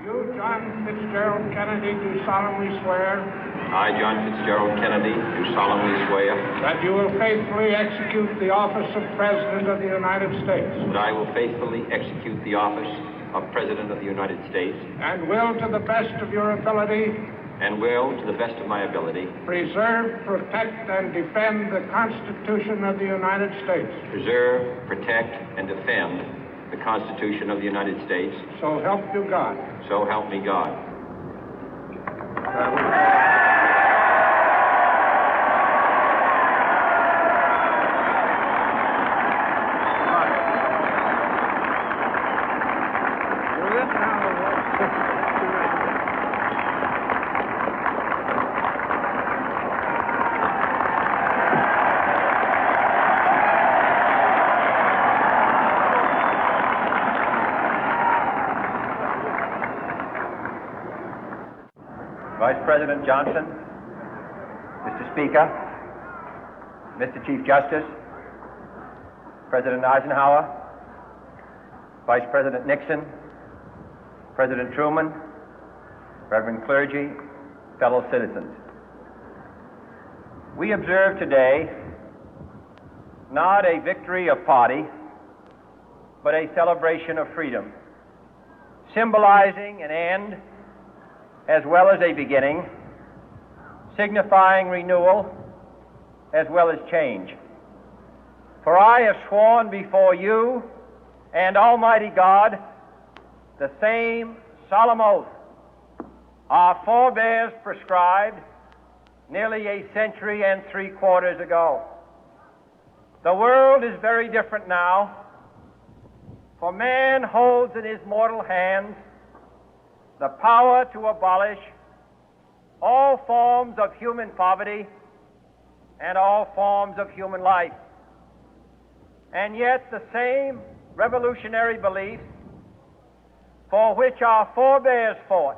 You, John Fitzgerald Kennedy, do solemnly swear. I, John Fitzgerald Kennedy, do solemnly swear. That you will faithfully execute the office of President of the United States. That I will faithfully execute the office of President of the United States. And will, to the best of your ability. And will, to the best of my ability. Preserve, protect, and defend the Constitution of the United States. Preserve, protect, and defend the Constitution of the United States. So help you God. So help me God. Vice President Johnson, Mr. Speaker, Mr. Chief Justice, President Eisenhower, Vice President Nixon, President Truman, Reverend clergy, fellow citizens. We observe today not a victory of party, but a celebration of freedom, symbolizing an end as well as a beginning, signifying renewal as well as change. For I have sworn before you and Almighty God the same solemn oath our forebears prescribed nearly a century and 3/4 ago. The world is very different now, for man holds in his mortal hands the power to abolish all forms of human poverty and all forms of human life. And yet the same revolutionary beliefs for which our forebears fought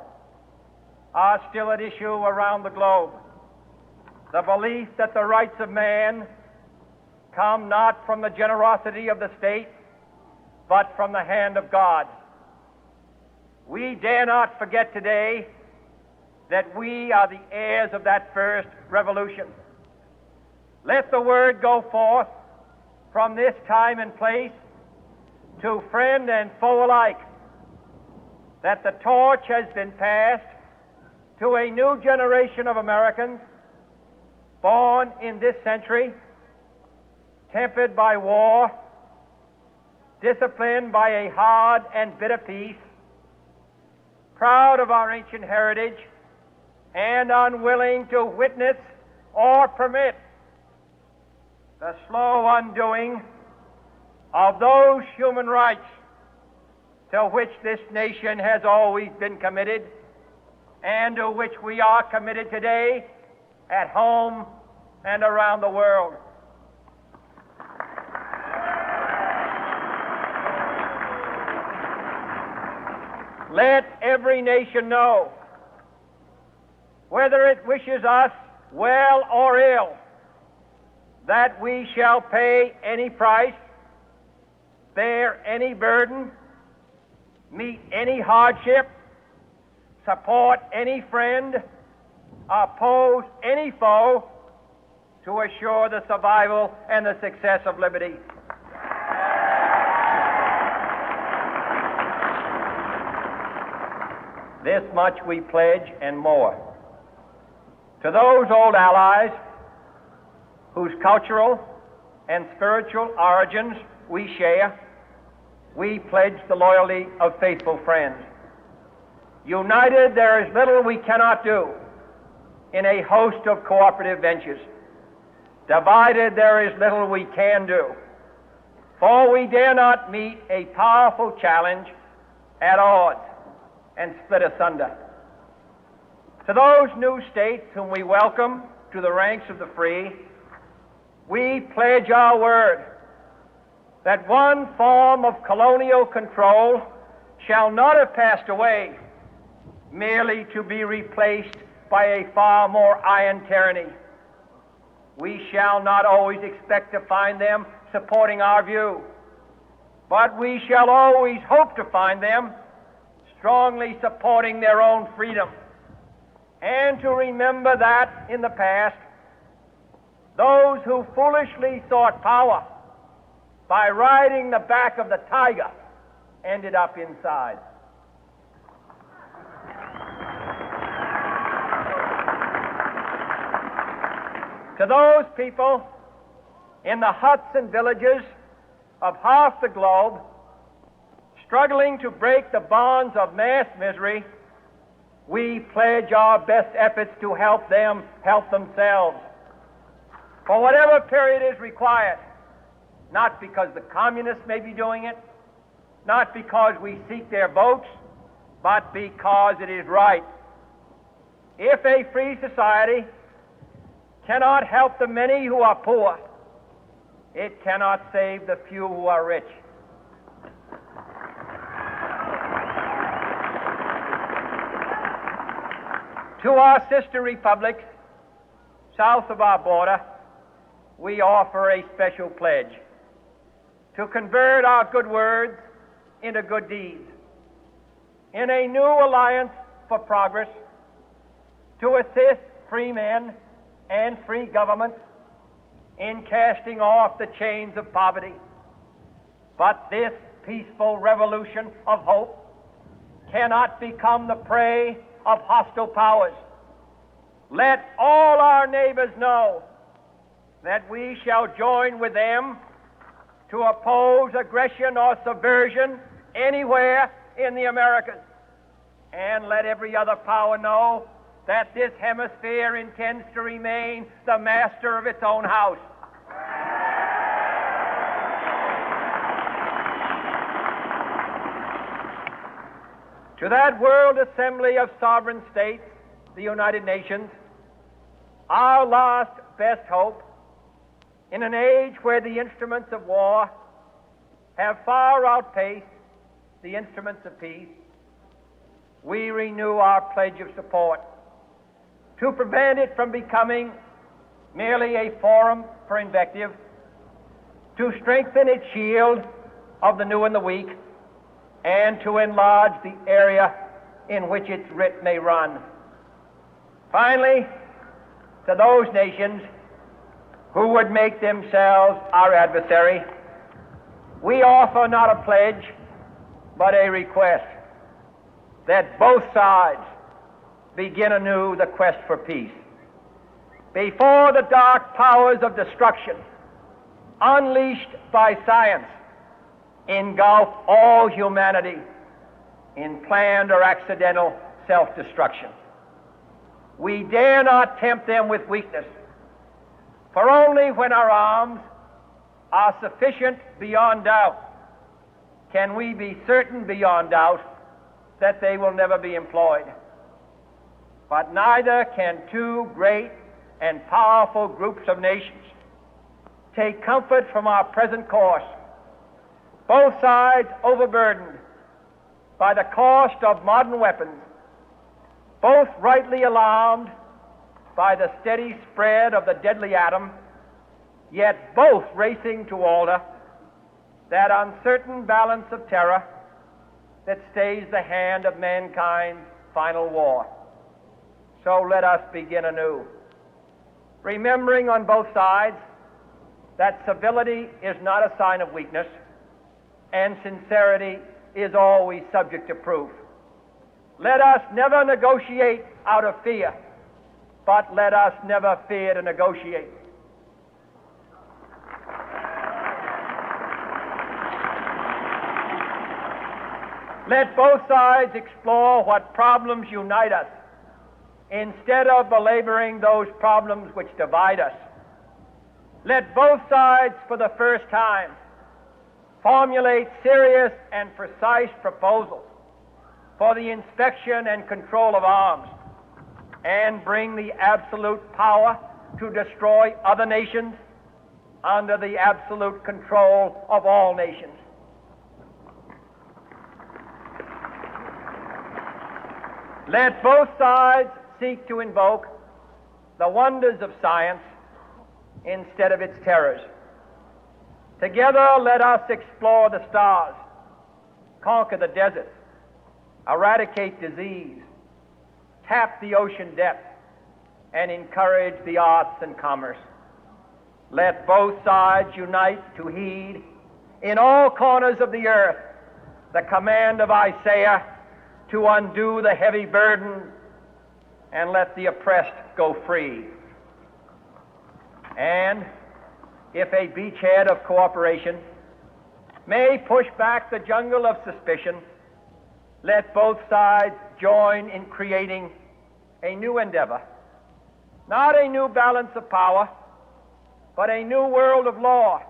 are still at issue around the globe. The belief that the rights of man come not from the generosity of the state, but from the hand of God. We dare not forget today that we are the heirs of that first revolution. Let the word go forth from this time and place to friend and foe alike that the torch has been passed to a new generation of Americans born in this century, tempered by war, disciplined by a hard and bitter peace, proud of our ancient heritage, and unwilling to witness or permit the slow undoing of those human rights to which this nation has always been committed and to which we are committed today at home and around the world. Let every nation know, whether it wishes us well or ill, that we shall pay any price, bear any burden, meet any hardship, support any friend, oppose any foe to assure the survival and the success of liberty. This much we pledge and more. To those old allies whose cultural and spiritual origins we share, we pledge the loyalty of faithful friends. United, there is little we cannot do in a host of cooperative ventures. Divided, there is little we can do, for we dare not meet a powerful challenge at odds and split asunder. To those new states whom we welcome to the ranks of the free, we pledge our word that one form of colonial control shall not have passed away, merely to be replaced by a far more iron tyranny. We shall not always expect to find them supporting our view, but we shall always hope to find them strongly supporting their own freedom, and to remember that in the past, those who foolishly sought power by riding the back of the tiger ended up inside. To those people in the huts and villages of half the globe struggling to break the bonds of mass misery, we pledge our best efforts to help them help themselves for whatever period is required, not because the communists may be doing it, not because we seek their votes, but because it is right. If a free society cannot help the many who are poor, it cannot save the few who are rich. To our sister republics south of our border, we offer a special pledge to convert our good words into good deeds, in a new alliance for progress, to assist free men and free governments in casting off the chains of poverty. But this peaceful revolution of hope cannot become the prey of hostile powers. Let all our neighbors know that we shall join with them to oppose aggression or subversion anywhere in the Americas. And let every other power know that this hemisphere intends to remain the master of its own house. To that World Assembly of Sovereign States, the United Nations, our last best hope, in an age where the instruments of war have far outpaced the instruments of peace, we renew our pledge of support to prevent it from becoming merely a forum for invective, to strengthen its shield of the new and the weak, and to enlarge the area in which its writ may run. Finally, to those nations who would make themselves our adversary, we offer not a pledge, but a request that both sides begin anew the quest for peace. Before the dark powers of destruction, unleashed by science, engulf all humanity in planned or accidental self-destruction, we dare not tempt them with weakness, for only when our arms are sufficient beyond doubt can we be certain beyond doubt that they will never be employed. But neither can two great and powerful groups of nations take comfort from our present course, both sides overburdened by the cost of modern weapons, both rightly alarmed by the steady spread of the deadly atom, yet both racing to alter that uncertain balance of terror that stays the hand of mankind's final war. So let us begin anew, remembering on both sides that civility is not a sign of weakness, and sincerity is always subject to proof. Let us never negotiate out of fear, but let us never fear to negotiate. Let both sides explore what problems unite us, instead of belaboring those problems which divide us. Let both sides, for the first time, formulate serious and precise proposals for the inspection and control of arms, and bring the absolute power to destroy other nations under the absolute control of all nations. Let both sides seek to invoke the wonders of science instead of its terrors. Together, let us explore the stars, conquer the deserts, eradicate disease, tap the ocean depth, and encourage the arts and commerce. Let both sides unite to heed in all corners of the earth the command of Isaiah to undo the heavy burden and let the oppressed go free. And if a beachhead of cooperation may push back the jungle of suspicion, let both sides join in creating a new endeavor, not a new balance of power, but a new world of law,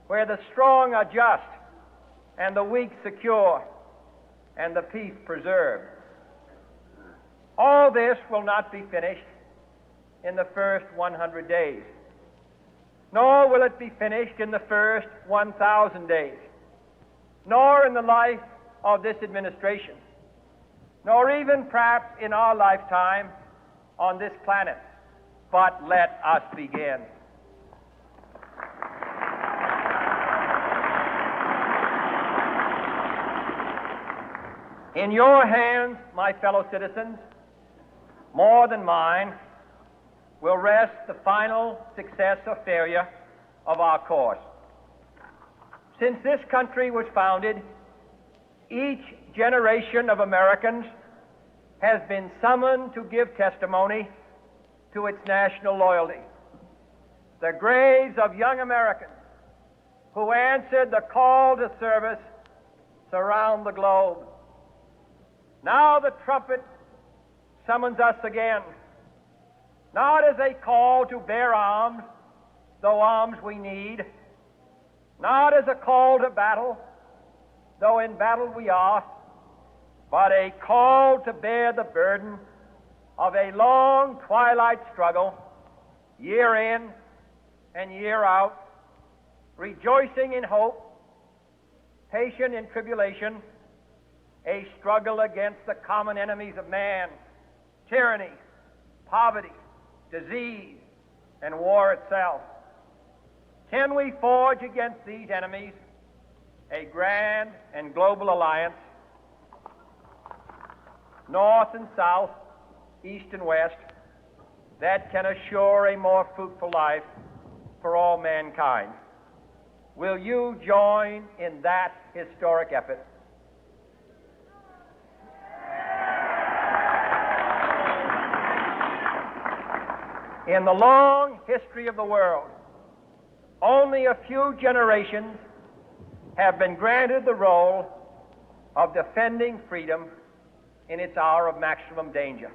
where the strong are just and the weak secure and the peace preserved. All this will not be finished in the first 100 days, nor will it be finished in the first 1,000 days, nor in the life of this administration, nor even perhaps in our lifetime on this planet. But let us begin. In your hands, my fellow citizens, more than mine, will rest the final success or failure of our course. Since this country was founded, each generation of Americans has been summoned to give testimony to its national loyalty. The graves of young Americans who answered the call to service surround the globe. Now the trumpet summons us again, not as a call to bear arms, though arms we need, not as a call to battle, though in battle we are, but a call to bear the burden of a long twilight struggle, year in and year out, rejoicing in hope, patient in tribulation, a struggle against the common enemies of man, tyranny, poverty, disease, and war itself. Can we forge against these enemies a grand and global alliance, north and south, east and west, that can assure a more fruitful life for all mankind? Will you join in that historic effort? In the long history of the world, only a few generations have been granted the role of defending freedom in its hour of maximum danger.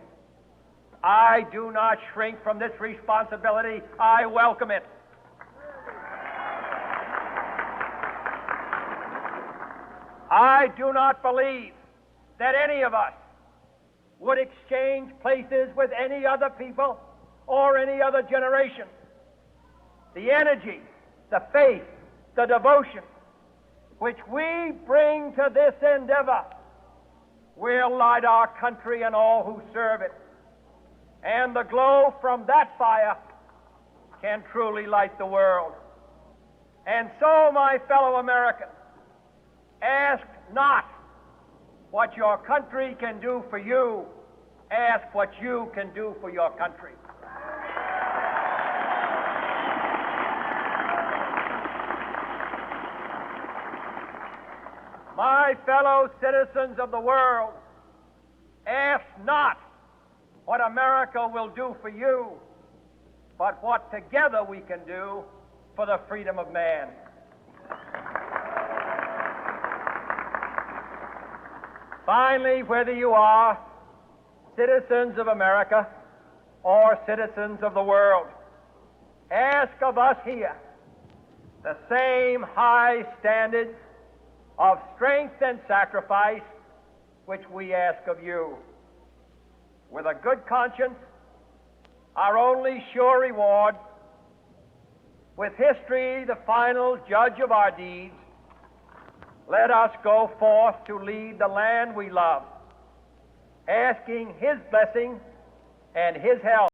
I do not shrink from this responsibility. I welcome it. I do not believe that any of us would exchange places with any other people or any other generation. The energy, the faith, the devotion which we bring to this endeavor will light our country and all who serve it. And the glow from that fire can truly light the world. And so, my fellow Americans, ask not what your country can do for you, ask what you can do for your country. My fellow citizens of the world, ask not what America will do for you, but what together we can do for the freedom of man. Finally, whether you are citizens of America or citizens of the world, ask of us here the same high standards of strength and sacrifice which we ask of you. With a good conscience, our only sure reward, with history the final judge of our deeds, let us go forth to lead the land we love, asking His blessing and His help